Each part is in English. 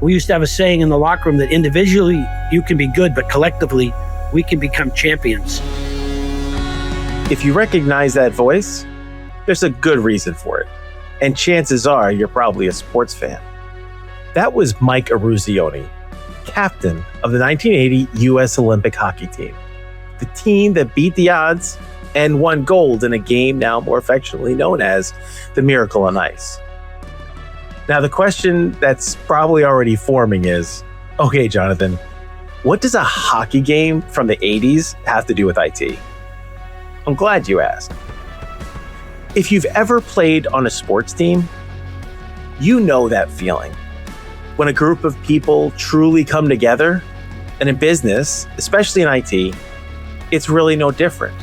We used to have a saying in the locker room that individually you can be good, but collectively we can become champions. If you recognize that voice, there's a good reason for it. And chances are you're probably a sports fan. That was Mike Eruzione, captain of the 1980 U.S. Olympic hockey team, the team that beat the odds and won gold in a game now more affectionately known as the Miracle on Ice. Now, the question that's probably already forming is, okay, Jonathan, what does a hockey game from the 80s have to do with IT? I'm glad you asked. If you've ever played on a sports team, you know that feeling. When a group of people truly come together, and in business, especially in IT, it's really no different.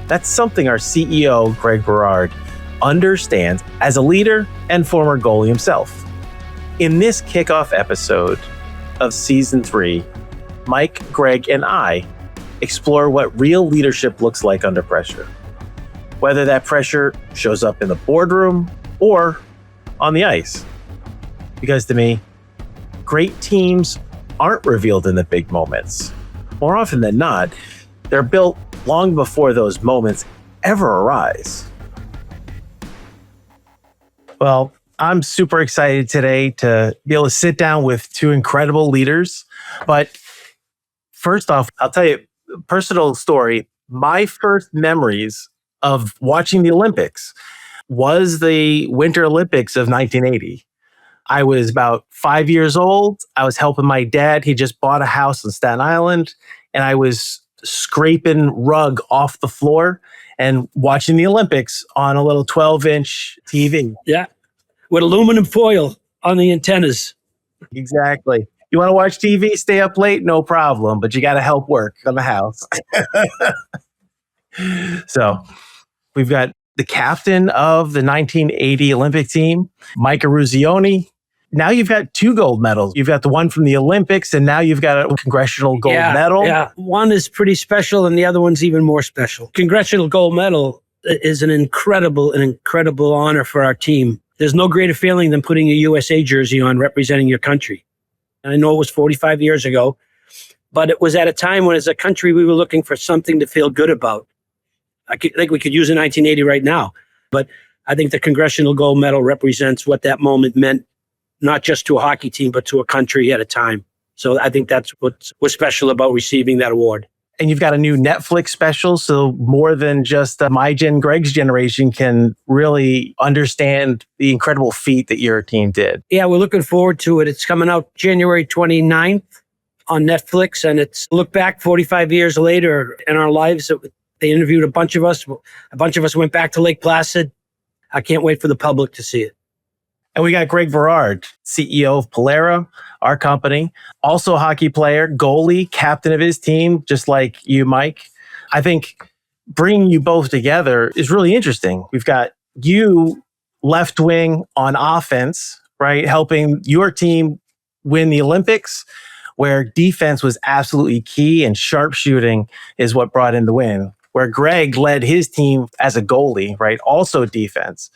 That's something our CEO, Greg Berard, understands as a leader and former goalie himself. In this kickoff episode of season 3, Mike, Greg, and I explore what real leadership looks like under pressure. Whether that pressure shows up in the boardroom or on the ice. Because to me, great teams aren't revealed in the big moments. More often than not, they're built long before those moments ever arise. Well, I'm super excited today to be able to sit down with two incredible leaders. But first off, I'll tell you a personal story. My first memories of watching the Olympics was the Winter Olympics of 1980. I was about 5 years old. I was helping my dad. He just bought a house in Staten Island, and I was scraping rug off the floor and watching the Olympics on a little 12-inch TV. Yeah, with aluminum foil on the antennas. Exactly. You want to watch TV, stay up late? No problem, but you got to help work on the house. So we've got the captain of the 1980 Olympic team, Mike Eruzione. Now you've got 2 gold medals. You've got the one from the Olympics, and now you've got a congressional gold medal. Yeah, one is pretty special, and the other one's even more special. Congressional gold medal is an incredible honor for our team. There's no greater feeling than putting a USA jersey on representing your country. I know it was 45 years ago, but it was at a time when as a country we were looking for something to feel good about. I think we could use a 1980 right now, but I think the Congressional Gold Medal represents what that moment meant, not just to a hockey team, but to a country at a time. So I think that's what was special about receiving that award. And you've got a new Netflix special, so more than just my gen, Greg's generation can really understand the incredible feat that your team did. Yeah, we're looking forward to it. It's coming out January 29th on Netflix, and it's look back 45 years later in our lives. They interviewed a bunch of us. A bunch of us went back to Lake Placid. I can't wait for the public to see it. And we got Greg Berard, CEO of Pellera, our company, also a hockey player, goalie, captain of his team, just like you, Mike. I think bringing you both together is really interesting. We've got you left wing on offense, right? Helping your team win the Olympics, where defense was absolutely key and sharpshooting is what brought in the win. Where Greg led his team as a goalie, right? Also defense.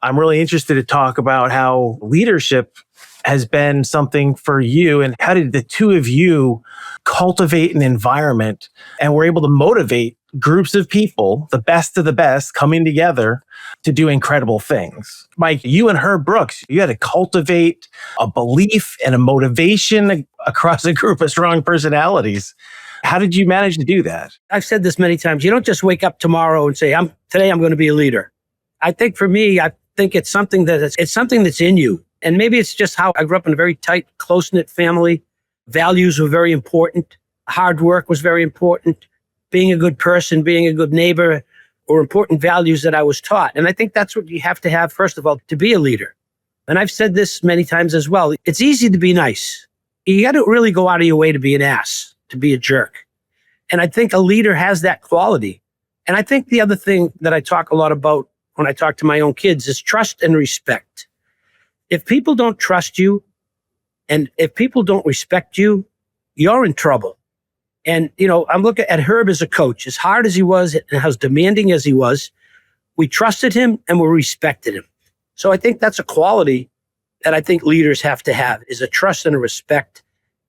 I'm really interested to talk about how leadership has been something for you and how did the two of you cultivate an environment and were able to motivate groups of people, the best of the best, coming together to do incredible things. Mike, you and Herb Brooks, you had to cultivate a belief and a motivation across a group of strong personalities. How did you manage to do that? I've said this many times. You don't just wake up tomorrow and say, today I'm going to be a leader. I think for me, I think it's something that's in you. And maybe it's just how I grew up in a very tight, close-knit family. Values were very important. Hard work was very important. Being a good person, being a good neighbor were important values that I was taught. And I think that's what you have to have, first of all, to be a leader. And I've said this many times as well. It's easy to be nice. You got to really go out of your way to be an ass, to be a jerk. And I think a leader has that quality. And I think the other thing that I talk a lot about when I talk to my own kids is trust and respect. If people don't trust you and if people don't respect you, you're in trouble. And, I'm looking at Herb as a coach, as hard as he was and as demanding as he was, we trusted him and we respected him. So I think that's a quality that I think leaders have to have is a trust and a respect.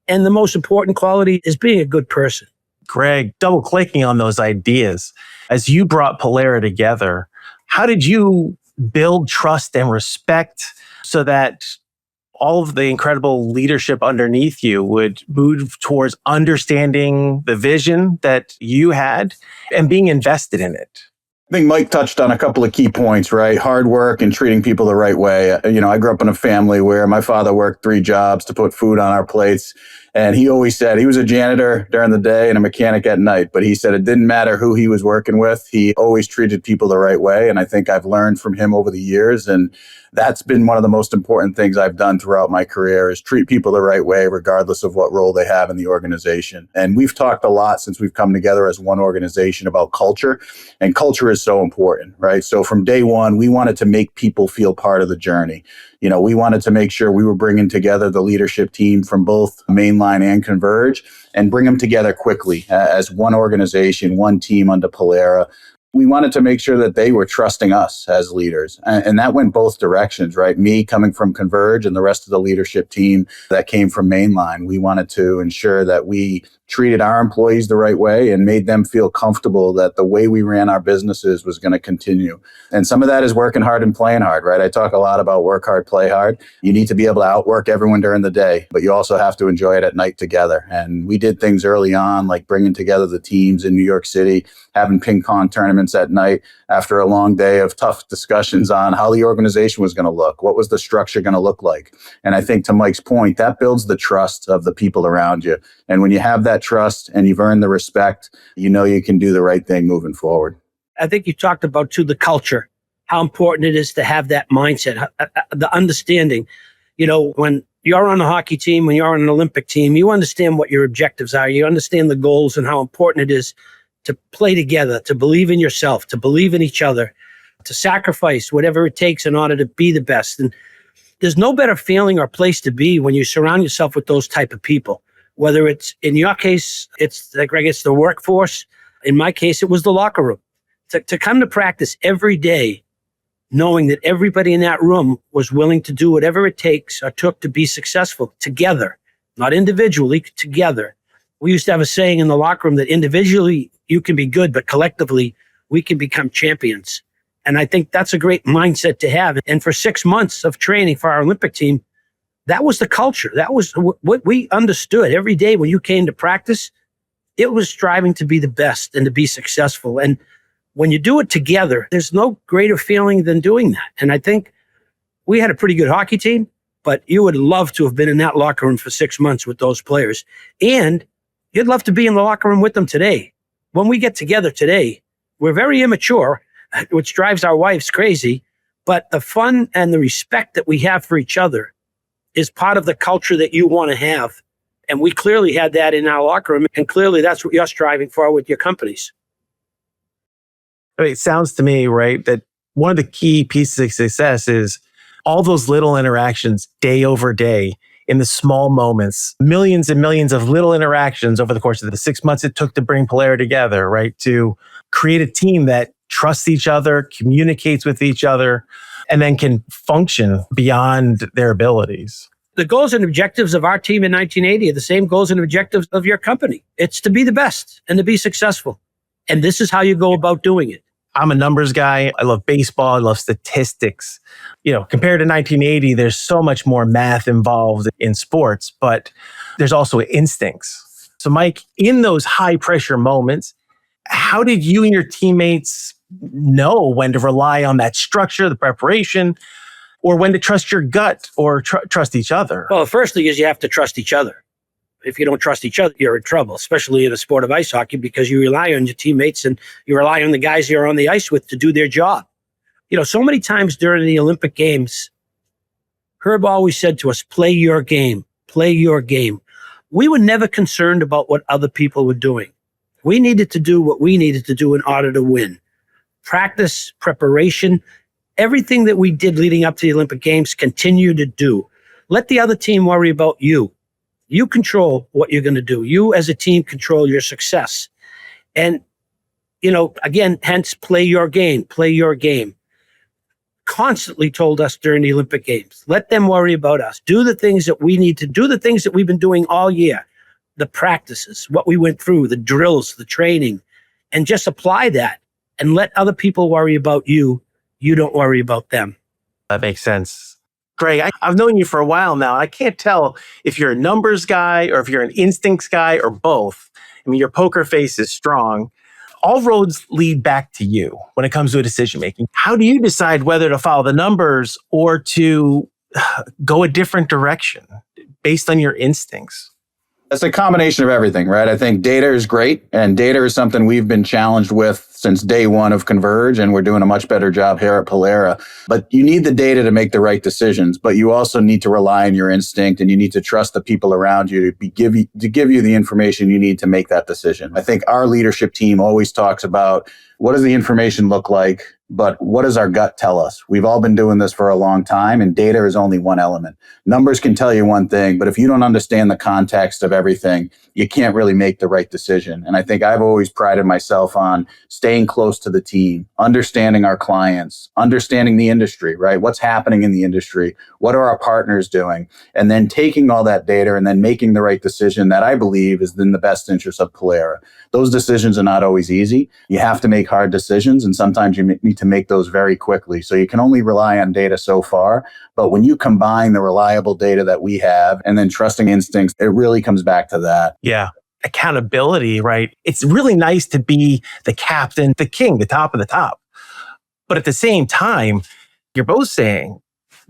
And the most important quality is being a good person. Greg, double clicking on those ideas, as you brought Pellera together, how did you build trust and respect so that all of the incredible leadership underneath you would move towards understanding the vision that you had and being invested in it? I think Mike touched on a couple of key points, right? Hard work and treating people the right way. I grew up in a family where my father worked 3 jobs to put food on our plates. And he always said he was a janitor during the day and a mechanic at night. But he said it didn't matter who he was working with. He always treated people the right way. And I think I've learned from him over the years. And that's been one of the most important things I've done throughout my career is treat people the right way, regardless of what role they have in the organization. And we've talked a lot since we've come together as one organization about culture. And culture is so important, right? So from day one, we wanted to make people feel part of the journey. We wanted to make sure we were bringing together the leadership team from both Mainline and Converge and bring them together quickly as one organization, one team under Pellera. We wanted to make sure that they were trusting us as leaders. And that went both directions, right? Me coming from Converge and the rest of the leadership team that came from Mainline. We wanted to ensure that we treated our employees the right way and made them feel comfortable that the way we ran our businesses was going to continue. And some of that is working hard and playing hard, right? I talk a lot about work hard, play hard. You need to be able to outwork everyone during the day, but you also have to enjoy it at night together. And we did things early on, like bringing together the teams in New York City, having ping pong tournaments at night after a long day of tough discussions on how the organization was going to look. What was the structure going to look like? And I think to Mike's point, that builds the trust of the people around you. And when you have that trust and you've earned the respect, you can do the right thing moving forward. I think you talked about, too, the culture, how important it is to have that mindset, the understanding. When you're on a hockey team, when you're on an Olympic team, you understand what your objectives are. You understand the goals and how important it is to play together, to believe in yourself, to believe in each other, to sacrifice whatever it takes in order to be the best. And there's no better feeling or place to be when you surround yourself with those type of people. Whether it's, in your case, it's like Greg, it's the workforce. In my case, it was the locker room. To come to practice every day, knowing that everybody in that room was willing to do whatever it takes or took to be successful together, not individually, together. We used to have a saying in the locker room that individually you can be good, but collectively we can become champions. And I think that's a great mindset to have. And for 6 months of training for our Olympic team, that was the culture. That was what we understood every day when you came to practice. It was striving to be the best and to be successful. And when you do it together, there's no greater feeling than doing that. And I think we had a pretty good hockey team, but you would love to have been in that locker room for 6 months with those players. And you'd love to be in the locker room with them today. When we get together today, we're very immature, which drives our wives crazy. But the fun and the respect that we have for each other is part of the culture that you want to have. And we clearly had that in our locker room. And clearly that's what you're striving for with your companies. It sounds to me, right, that one of the key pieces of success is all those little interactions day over day in the small moments, millions and millions of little interactions over the course of the 6 months it took to bring Pellera together, right, to create a team that trusts each other, communicates with each other, and then can function beyond their abilities. The goals and objectives of our team in 1980 are the same goals and objectives of your company. It's to be the best and to be successful. And this is how you go about doing it. I'm a numbers guy. I love baseball. I love statistics. Compared to 1980, there's so much more math involved in sports, but there's also instincts. So Mike, in those high pressure moments, how did you and your teammates know when to rely on that structure, the preparation, or when to trust your gut or trust each other? Well, the first thing is you have to trust each other. If you don't trust each other, you're in trouble, especially in the sport of ice hockey, because you rely on your teammates and you rely on the guys you're on the ice with to do their job. So many times during the Olympic Games, Herb always said to us, play your game, play your game. We were never concerned about what other people were doing. We needed to do what we needed to do in order to win. Practice, preparation, everything that we did leading up to the Olympic Games, continue to do. Let the other team worry about you. You control what you're going to do. You as a team control your success. And, again, hence play your game, play your game. constantly told us during the Olympic Games, let them worry about us. Do the things that we need to do, the things that we've been doing all year, the practices, what we went through, the drills, the training, and just apply that and let other people worry about you. You don't worry about them. That makes sense. Greg, I've known you for a while now. I can't tell if you're a numbers guy or if you're an instincts guy or both. I mean, your poker face is strong. All roads lead back to you when it comes to a decision making. How do you decide whether to follow the numbers or to go a different direction based on your instincts? It's a combination of everything, right? I think data is great, and data is something we've been challenged with since day one of Converge, and we're doing a much better job here at Pellera. But you need the data to make the right decisions, but you also need to rely on your instinct, and you need to trust the people around you to give you the information you need to make that decision. I think our leadership team always talks about what does the information look like, but what does our gut tell us? We've all been doing this for a long time, and data is only one element. Numbers can tell you one thing, but if you don't understand the context of everything, you can't really make the right decision. And I think I've always prided myself on staying close to the team, understanding our clients, understanding the industry, right? What's happening in the industry? What are our partners doing? And then taking all that data and then making the right decision that I believe is in the best interest of Pellera. Those decisions are not always easy. You have to make hard decisions, and sometimes you need to make those very quickly. So you can only rely on data so far. But when you combine the reliable data that we have and then trusting instincts, it really comes back to that. Yeah. Accountability, right? It's really nice to be the captain, the king, the top of the top. But at the same time, you're both saying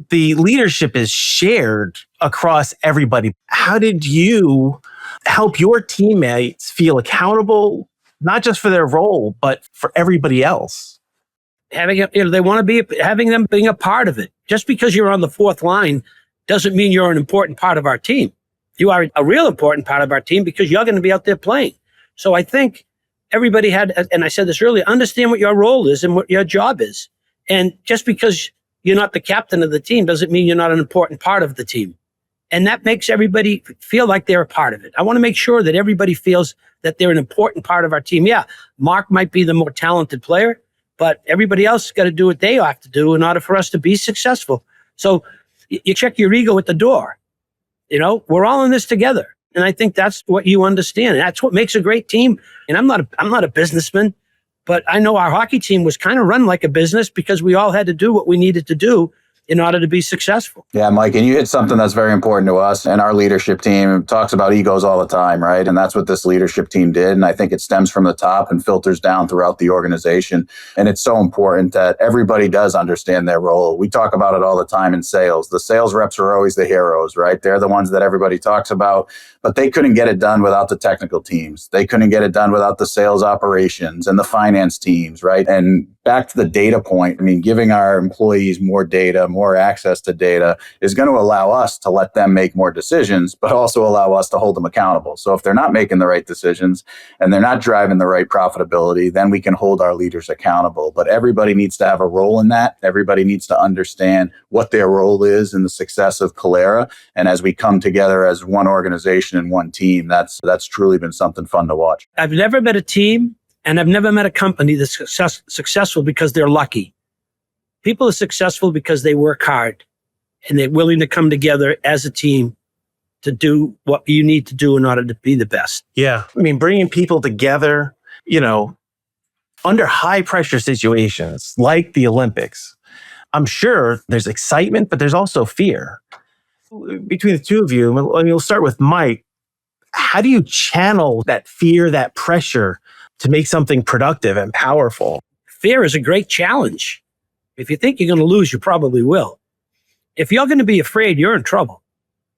the leadership is shared across everybody. How did you help your teammates feel accountable, not just for their role, but for everybody else? They want to be having them being a part of it. Just because you're on the fourth line doesn't mean you're an important part of our team. You are a real important part of our team because you're going to be out there playing. So I think everybody had, and I said this earlier, understand what your role is and what your job is. And just because you're not the captain of the team doesn't mean you're not an important part of the team. And that makes everybody feel like they're a part of it. I want to make sure that everybody feels that they're an important part of our team. Yeah, Mark might be the more talented player, but everybody else has got to do what they have to do in order for us to be successful. So you check your ego at the door. We're all in this together. And I think that's what you understand. And that's what makes a great team. And I'm not a businessman, but I know our hockey team was kind of run like a business because we all had to do what we needed to do in order to be successful. Yeah, Mike, and you hit something that's very important to us, and our leadership team talks about egos all the time, right? And that's what this leadership team did. And I think it stems from the top and filters down throughout the organization. And it's so important that everybody does understand their role. We talk about it all the time in sales. The sales reps are always the heroes, right? They're the ones that everybody talks about, but they couldn't get it done without the technical teams. They couldn't get it done without the sales operations and the finance teams, right? And back to the data point, I mean, giving our employees more data, more access to data is going to allow us to let them make more decisions, but also allow us to hold them accountable. So if they're not making the right decisions and they're not driving the right profitability, then we can hold our leaders accountable. But everybody needs to have a role in that. Everybody needs to understand what their role is in the success of Pellera. And as we come together as one organization and one team, that's truly been something fun to watch. I've never met a team and I've never met a company that's successful because they're lucky. People are successful because they work hard and they're willing to come together as a team to do what you need to do in order to be the best. Yeah. I mean, bringing people together, under high pressure situations like the Olympics, I'm sure there's excitement, but there's also fear. Between the two of you, and we'll start with Mike, how do you channel that fear, that pressure to make something productive and powerful? Fear is a great challenge. If you think you're going to lose, you probably will. If you're going to be afraid, you're in trouble.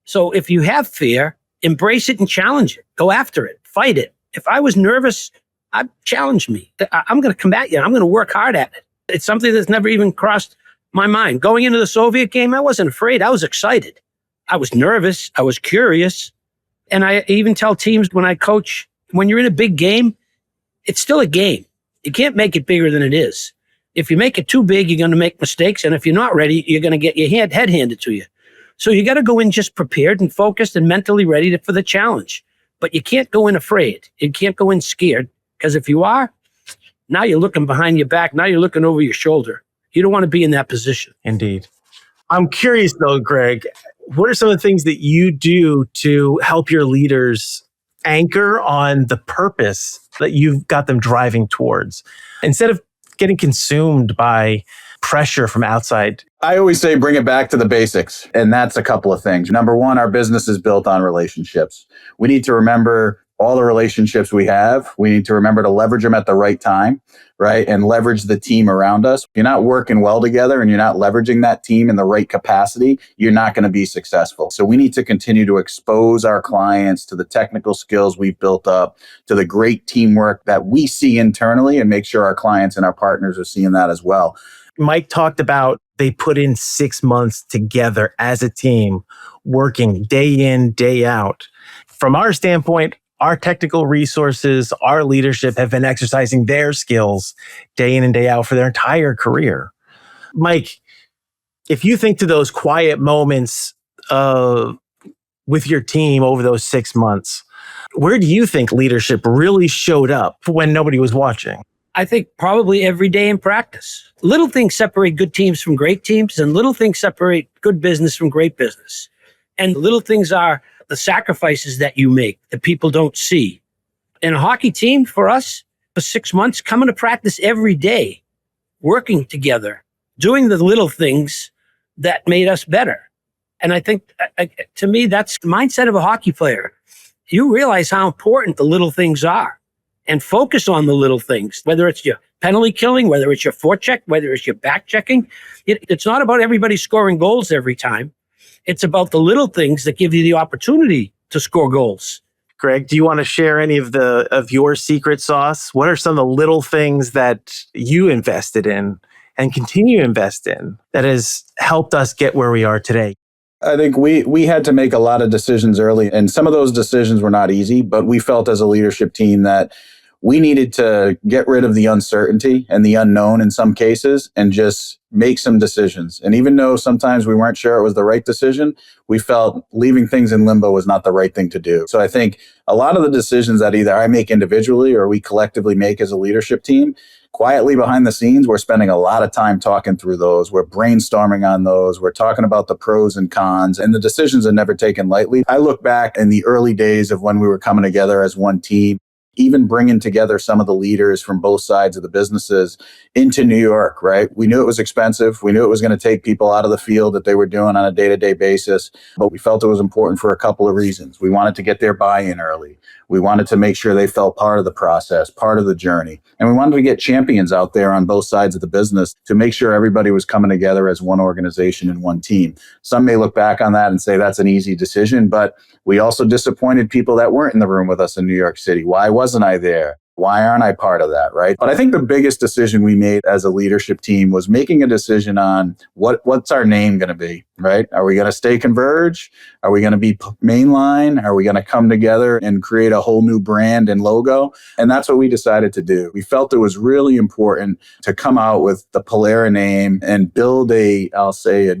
So if you have fear, embrace it and challenge it. Go after it. Fight it. If I was nervous, I'd challenge me. I'm going to combat you. I'm going to work hard at it. It's something that's never even crossed my mind. Going into the Soviet game, I wasn't afraid. I was excited. I was nervous. I was curious. And I even tell teams when I coach, when you're in a big game, it's still a game. You can't make it bigger than it is. If you make it too big, you're going to make mistakes. And if you're not ready, you're going to get your head handed to you. So you got to go in just prepared and focused and mentally ready for the challenge. But you can't go in afraid. You can't go in scared. Because if you are, now you're looking behind your back. Now you're looking over your shoulder. You don't want to be in that position. Indeed. I'm curious though, Greg, what are some of the things that you do to help your leaders anchor on the purpose that you've got them driving towards instead of getting consumed by pressure from outside? I always say bring it back to the basics. And that's a couple of things. Number one, our business is built on relationships. We need to remember all the relationships we have. We need to remember to leverage them at the right time, right? And leverage the team around us. If you're not working well together and you're not leveraging that team in the right capacity, you're not going to be successful. So we need to continue to expose our clients to the technical skills we've built up, to the great teamwork that we see internally, and make sure our clients and our partners are seeing that as well. Mike talked about they put in 6 months together as a team, working day in, day out. From our standpoint, our technical resources, our leadership have been exercising their skills day in and day out for their entire career. Mike, if you think to those quiet moments with your team over those 6 months, where do you think leadership really showed up when nobody was watching? I think probably every day in practice. Little things separate good teams from great teams, and little things separate good business from great business. And little things are the sacrifices that you make that people don't see. In a hockey team, for us, for 6 months, coming to practice every day, working together, doing the little things that made us better. And I think, to me, that's the mindset of a hockey player. You realize how important the little things are and focus on the little things, whether it's your penalty killing, whether it's your forecheck, whether it's your back checking. It's not about everybody scoring goals every time. It's about the little things that give you the opportunity to score goals. Greg, do you want to share any of your secret sauce? What are some of the little things that you invested in and continue to invest in that has helped us get where we are today? I think we had to make a lot of decisions early, and some of those decisions were not easy, but we felt as a leadership team that we needed to get rid of the uncertainty and the unknown in some cases and just make some decisions. And even though sometimes we weren't sure it was the right decision, we felt leaving things in limbo was not the right thing to do. So I think a lot of the decisions that either I make individually or we collectively make as a leadership team, quietly behind the scenes, we're spending a lot of time talking through those. We're brainstorming on those. We're talking about the pros and cons, and the decisions are never taken lightly. I look back in the early days of when we were coming together as one team, even bringing together some of the leaders from both sides of the businesses into New York, right? We knew it was expensive. We knew it was going to take people out of the field that they were doing on a day-to-day basis, but we felt it was important for a couple of reasons. We wanted to get their buy-in early. We wanted to make sure they felt part of the process, part of the journey. And we wanted to get champions out there on both sides of the business to make sure everybody was coming together as one organization and one team. Some may look back on that and say that's an easy decision, but we also disappointed people that weren't in the room with us in New York City. Why wasn't I there? Why aren't I part of that, right? But I think the biggest decision we made as a leadership team was making a decision on what's our name going to be, right? Are we going to stay Converge? Are we going to be Mainline? Are we going to come together and create a whole new brand and logo? And that's what we decided to do. We felt it was really important to come out with the Pellera name and build a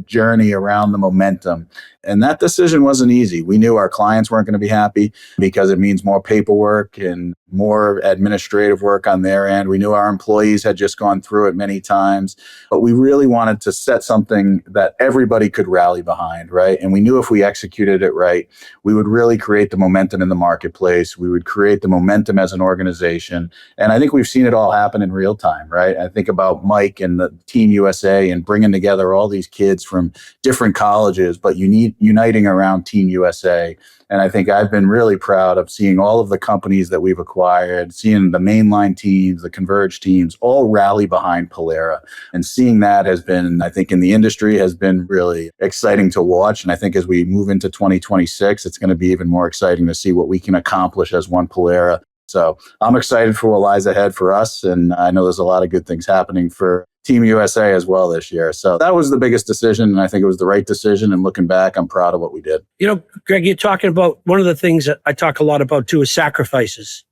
journey around the momentum. And that decision wasn't easy. We knew our clients weren't going to be happy because it means more paperwork and more administrative work on their end. We knew our employees had just gone through it many times, but we really wanted to set something that everybody could rally behind, right? And we knew if we executed it right, we would really create the momentum in the marketplace. We would create the momentum as an organization. And I think we've seen it all happen in real time, right? I think about Mike and the Team USA and bringing together all these kids from different colleges, but uniting around Team USA. And I think I've been really proud of seeing all of the companies that we've acquired, seeing the Mainline teams, the Converge teams, all rally behind Pellera. And seeing that has been, I think in the industry, has been really exciting to watch. And I think as we move into 2026, it's going to be even more exciting to see what we can accomplish as one Pellera. So I'm excited for what lies ahead for us. And I know there's a lot of good things happening for Team USA as well this year. So that was the biggest decision. And I think it was the right decision. And looking back, I'm proud of what we did. You know, Greg, you're talking about one of the things that I talk a lot about too is sacrifices.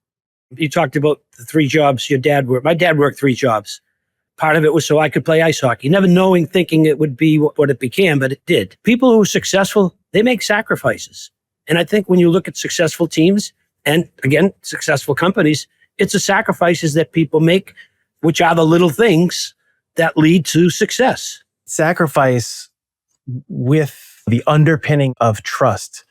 You talked about the 3 jobs your dad worked. My dad worked 3 jobs. Part of it was so I could play ice hockey, never thinking it would be what it became, but it did. People who are successful, they make sacrifices. And I think when you look at successful teams and again, successful companies, it's the sacrifices that people make, which are the little things that lead to success. Sacrifice with the underpinning of trust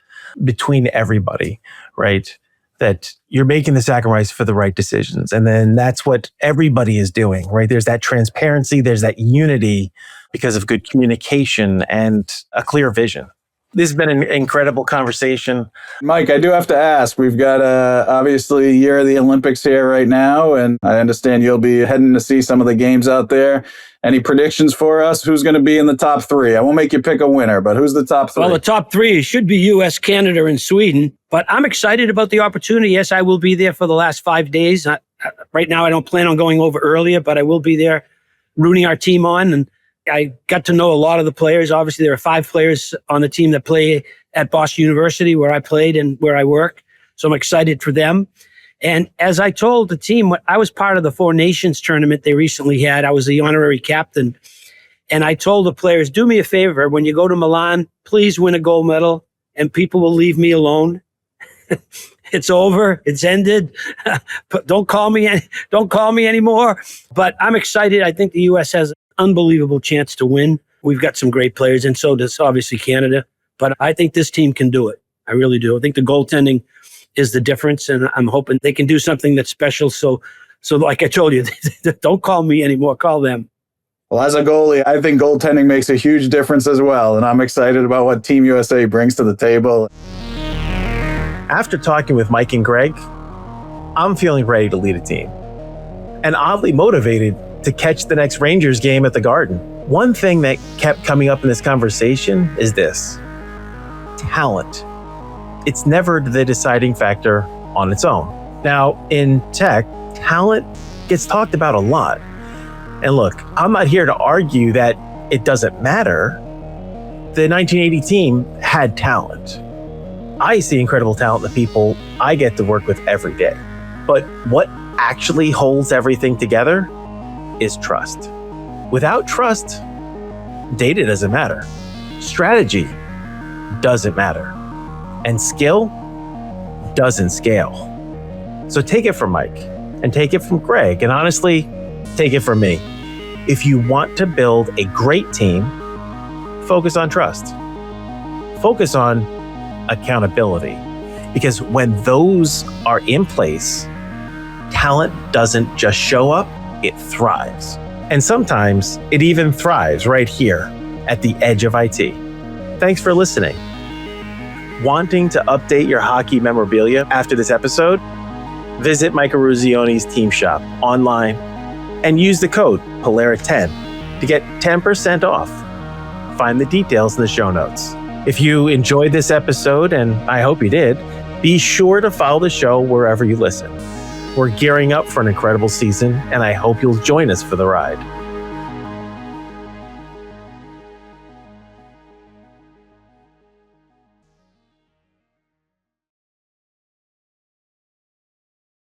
between everybody, right? That you're making the sacrifice for the right decisions. And then that's what everybody is doing, right? There's that transparency, there's that unity because of good communication and a clear vision. This has been an incredible conversation. Mike, I do have to ask, we've got obviously year of the Olympics here right now, and I understand you'll be heading to see some of the games out there. Any predictions for us? Who's going to be in the top three? I won't make you pick a winner, but who's the top three? Well, the top three should be U.S., Canada, and Sweden. But I'm excited about the opportunity. Yes, I will be there for the last 5 days. Right now, I don't plan on going over earlier, but I will be there rooting our team on. And I got to know a lot of the players. Obviously, there are 5 players on the team that play at Boston University, where I played and where I work. So I'm excited for them. And as I told the team, I was part of the 4 Nations tournament they recently had. I was the honorary captain. And I told the players, do me a favor. When you go to Milan, please win a gold medal and people will leave me alone. It's over. It's ended. Don't call me anymore. But I'm excited. I think the U.S. has an unbelievable chance to win. We've got some great players, and so does obviously Canada. But I think this team can do it. I really do. I think the goaltending is the difference, and I'm hoping they can do something that's special. So like I told you, don't call me anymore. Call them. Well, as a goalie, I think goaltending makes a huge difference as well, and I'm excited about what Team USA brings to the table. After talking with Mike and Greg, I'm feeling ready to lead a team and oddly motivated to catch the next Rangers game at the Garden. One thing that kept coming up in this conversation is this: talent. It's never the deciding factor on its own. Now, in tech, talent gets talked about a lot. And look, I'm not here to argue that it doesn't matter. The 1980 team had talent. I see incredible talent in the people I get to work with every day. But what actually holds everything together is trust. Without trust, data doesn't matter. Strategy doesn't matter. And skill doesn't scale. So take it from Mike and take it from Greg, and honestly, take it from me. If you want to build a great team, focus on trust. Focus on accountability. Because when those are in place, talent doesn't just show up, it thrives. And sometimes it even thrives right here at the edge of IT. Thanks for listening. Wanting to update your hockey memorabilia after this episode? Visit Mike Eruzione's team shop online and use the code Pellera10 to get 10% off. Find the details in the show notes. If you enjoyed this episode, and I hope you did, be sure to follow the show wherever you listen. We're gearing up for an incredible season, and I hope you'll join us for the ride.